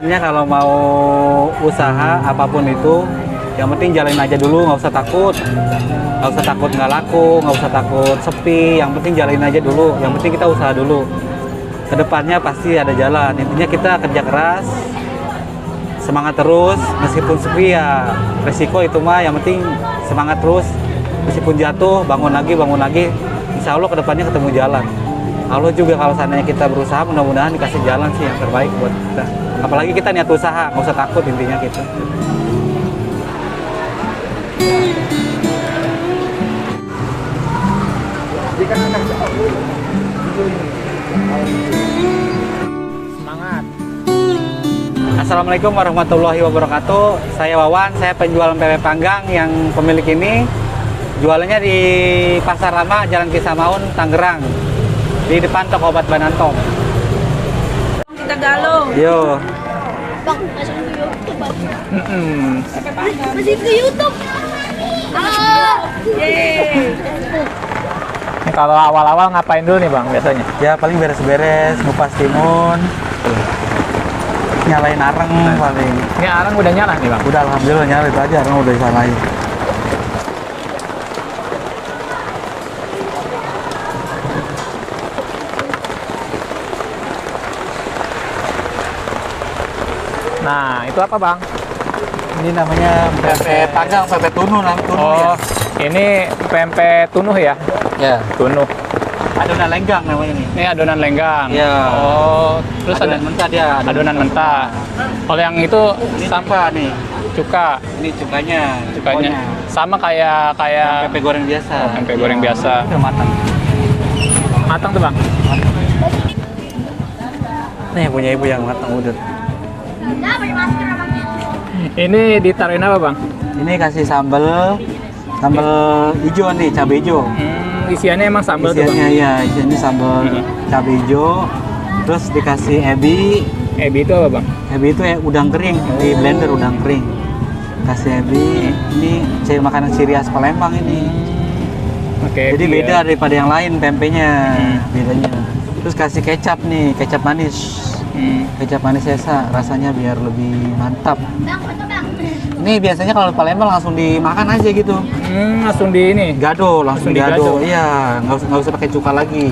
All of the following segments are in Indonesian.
Sebenarnya kalau mau usaha apapun itu, yang penting jalanin aja dulu, nggak usah takut. Nggak usah takut nggak laku, nggak usah takut sepi. Yang penting jalanin aja dulu. Yang penting kita usaha dulu. Kedepannya pasti ada jalan. Intinya kita kerja keras, semangat terus. Meskipun sepi ya resiko itu mah. Yang penting semangat terus. Meskipun jatuh, bangun lagi. Insya Allah kedepannya ketemu jalan. Allah juga kalau seandainya kita berusaha, mudah-mudahan dikasih jalan sih yang terbaik buat kita. Apalagi kita niat usaha, nggak usah takut intinya gitu. Semangat. Assalamualaikum warahmatullahi wabarakatuh. Saya Wawan, saya penjual pempek panggang yang pemilik ini. Jualannya di Pasar Lama, Jalan Kisah Maun, Tangerang. Di depan toko obat Banantom. Kita galung. Yo. Bang, masukin ke YouTube, Bang. Masukin ke YouTube. Yeay. Ini kalau awal-awal ngapain dulu nih Bang biasanya? Ya paling beres-beres, ngupas timun. Nyalain areng paling. Ini arang udah nyala nih Bang. Udah alhamdulillah nyala itu aja, areng udah disalahin. Nah, itu apa Bang? Ini namanya pempek panggang, pempek tunu namanya tunu ya. Oh, ini pempek tunuh ya? Ya, Tunuh. adonan lenggang namanya nih. Ini adonan lenggang. Iya. Oh, terus Adonan ada mentah dia. adonan mentah. Kalau yang itu Ini cuka nih. cuka, Ini cukanya. cukanya sama kayak Pempek goreng biasa. Oh, pempek goreng biasa. Udah matang. Matang tuh Bang. Nih punya ibu yang matang udah. Nah, pakai masker abangnya. Ini ditaruhin apa Bang? Ini kasih sambal hijau nih, cabai hijau. Isiannya emang sambal tuh Bang. Isiannya ya, isiannya sambal cabai hijau. Terus dikasih ebi. Ebi itu apa Bang? Ebi itu ya udang kering, di blender udang kering. Kasih ebi. Ini makanan ciri khas Palembang ini. Oke. Jadi ebi beda ya. daripada yang lain pempeknya, bedanya. Terus kasih kecap nih, kecap manis. Kecap manis Esa, rasanya biar lebih mantap. Bang, foto Bang. Ini biasanya kalau di Palembang langsung dimakan aja gitu. Langsung di ini. Gado, langsung Langsung digado. digado. Iya, nggak usah pakai cuka lagi.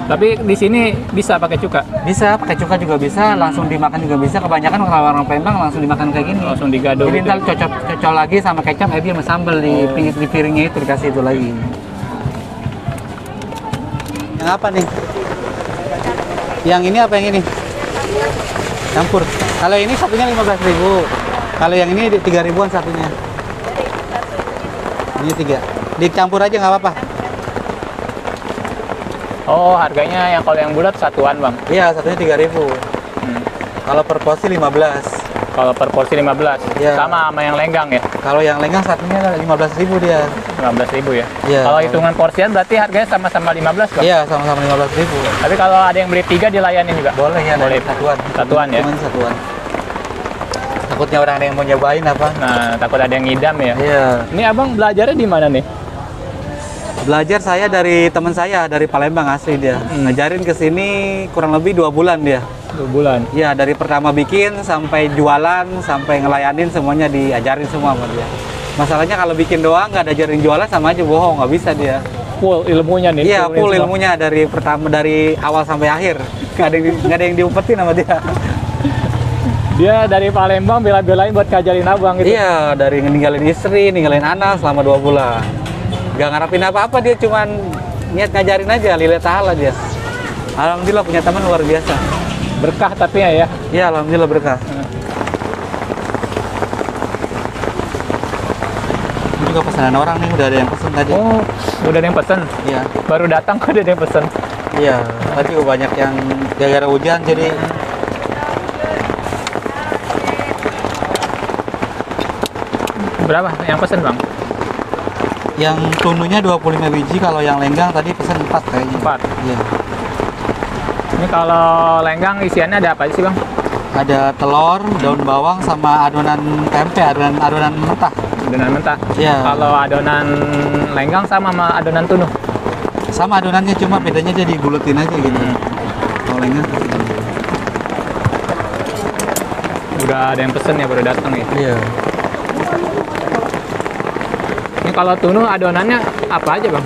Tapi di sini bisa pakai cuka. Bisa, pakai cuka juga bisa, langsung dimakan juga bisa. Kebanyakan kalau orang Palembang langsung dimakan kayak gini. Langsung digado. Jadi gitu. ntar cocok lagi sama kecap, ebi sama sambal di piringnya itu dikasih itu lagi. Yang apa nih? Yang ini apa yang ini? Campur. Kalau ini satunya 15.000. Kalau yang ini 3.000-an satunya. Ini 3. Dicampur aja nggak apa-apa. Oh, harganya yang kalau yang bulat satuan, Bang. Iya, satunya 3.000. Kalau per porsi 15. Kalau per porsi 15. Iya. Sama yang lenggang ya? Kalau yang lenggang satunya 15.000 dia. 15.000 ya? Iya. Kalau hitungan porsian berarti harganya sama-sama 15, Bang? Iya, sama-sama 15.000. Tapi kalau ada yang beli 3 dilayanin juga? Boleh ya, Boleh. satuan. Satuan ya? Cuman satuan. Takutnya orang ada yang mau nyobain apa? Nah, takut ada yang ngidam ya? Iya. Ini Abang belajarnya di mana nih? Belajar saya dari teman saya dari Palembang asli dia. Ngajarin ke sini kurang lebih 2 bulan dia. 2 bulan. Iya, dari pertama bikin sampai jualan, sampai ngelayanin semuanya diajarin semua sama dia. Masalahnya kalau bikin doang nggak diajarin jualan sama aja bohong, nggak bisa dia. Full ilmunya nih? Iya, turunin full semua. ilmunya dari awal sampai akhir. Nggak ada yang diumpetin sama dia. Dia dari Palembang bela-belain buat ngajarin Abang gitu? Iya, dari ninggalin istri, ninggalin anak selama 2 bulan. Gak ngarapin apa-apa, dia cuman niat ngajarin aja, lillahi ta'ala dia. Alhamdulillah punya teman luar biasa. Berkah tapi ya? Iya, alhamdulillah berkah. Ini juga pesanan orang nih, udah ada yang pesen tadi. Oh, udah ada yang pesen? Iya. Baru datang kok udah ada yang pesen? Iya, tadi banyak yang gara-gara hujan jadi Berapa yang pesen, Bang? yang tununya 25 biji, kalau yang lenggang tadi pesen 4 kayaknya. 4. Iya. Ini kalau lenggang isiannya ada apa aja sih, Bang? Ada telur, daun bawang sama adonan tempe, adonan mentah. Adonan mentah? Iya. Kalau adonan lenggang sama adonan tunuh? Sama adonannya, cuma bedanya jadi buletin aja gitu. Kalau lenggang Udah ada yang pesen ya, baru datang ya. Iya. Ini kalau tunu adonannya apa aja bang?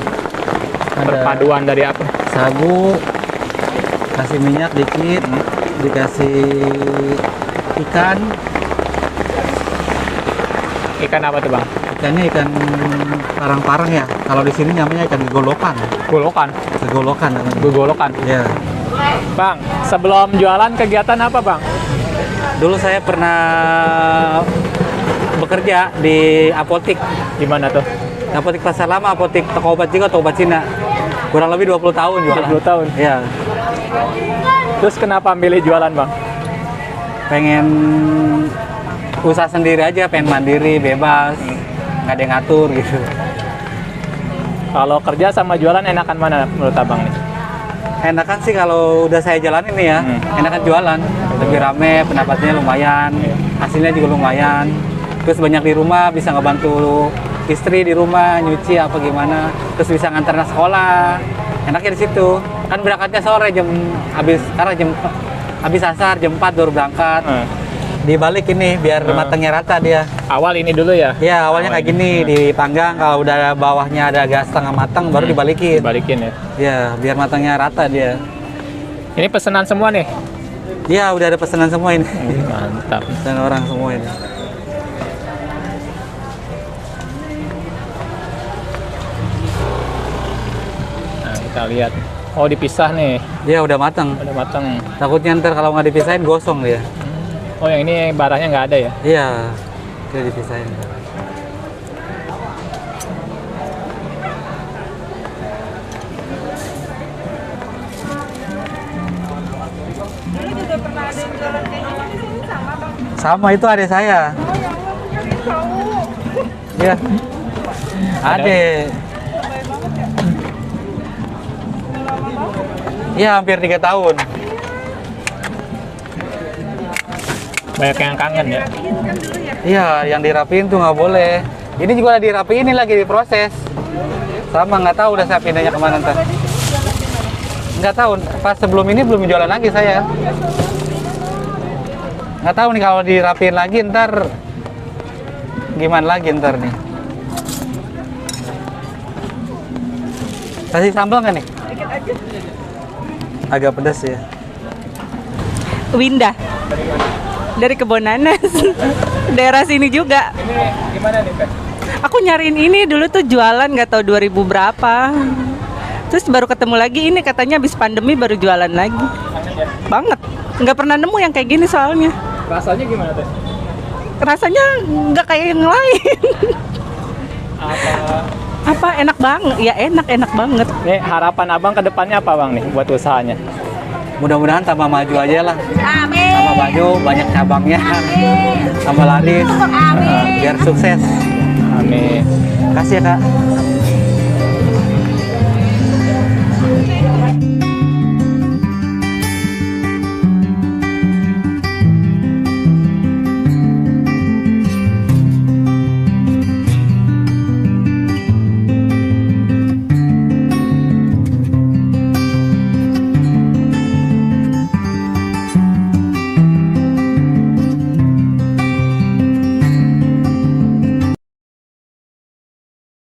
Ada Perpaduan dari apa? sagu, kasih minyak dikit, dikasih ikan. Ikan apa tuh bang? Ikannya ikan parang-parang ya. Kalau di sini namanya ikan gegolokan. Golokan. Gegolokan namanya. Golokan. Ya. Bang, sebelum jualan kegiatan apa bang? Dulu saya pernah bekerja di apotik. Gimana tuh? Apotik Pasar Lama, apotik toko obat juga, toko obat Cina. Kurang lebih 20 tahun jualan. 20 tahun. Iya. Terus kenapa milih jualan bang? Pengen usaha sendiri aja, pengen mandiri, bebas. Nggak ada yang ngatur gitu. Kalau kerja sama jualan enakan mana menurut abang nih? Enakan sih kalau udah saya jalanin nih ya, enakan jualan. Lebih rame, pendapatnya lumayan, hasilnya juga lumayan. Terus banyak di rumah, bisa ngebantu istri di rumah, nyuci apa gimana. Terus bisa nganter anak sekolah. Enaknya di situ. Kan berangkatnya sore habis asar jam 4 baru berangkat. Dibalik ini biar matangnya rata dia. Awal ini dulu ya? Ya awalnya kayak gini, dipanggang. Kalau udah bawahnya ada agak setengah matang, baru dibalikin. Balikin ya? Ya, biar matangnya rata dia. Ini pesanan semua nih? Ya, udah ada pesanan semua ini. Mantap. Pesanan orang semua ini. Nah, kita lihat. Oh, dipisah nih. Ya, udah matang. Udah matang. Takutnya ntar kalau nggak dipisahin gosong dia. Oh, yang ini barangnya nggak ada ya? Iya, kita dipisahin. Dulu juga pernah ada yang jualan kayak gini di sini sama bang. Sama itu adik saya. Oh ya Allah, kirain tahu. Iya. Adik. Lebay banget ya. Udah lama banget. Iya, hampir 3 tahun. Banyak yang kangen ya? Rapiin kan dulu ya. Iya, yang dirapiin tuh nggak boleh. Ini juga dirapiin, ini lagi diproses. Sama, nggak tahu udah saya pindahnya kemana ntar. Nggak tahu, pas sebelum ini belum jualan lagi saya. Nggak tahu nih kalau dirapiin lagi ntar gimana lagi ntar nih. Kasih sambal nggak nih? Dikit aja. Agak pedas ya. Winda. Dari Kebonanas. Daerah sini juga. Ini gimana nih, Teh? Aku nyariin ini dulu tuh jualan nggak tahu 2000 berapa. Terus baru ketemu lagi ini katanya habis pandemi baru jualan lagi. Kangen ya? Banget. Nggak pernah nemu yang kayak gini soalnya. Rasanya gimana, Teh? Rasanya nggak kayak yang lain. Apa enak banget? Ya enak banget. Nih, harapan abang ke depannya apa bang nih buat usahanya? Mudah-mudahan tambah maju aja lah. Amin. Tambah maju, banyak cabangnya. Tambah laris. Biar sukses. Amin. Kasih ya kak.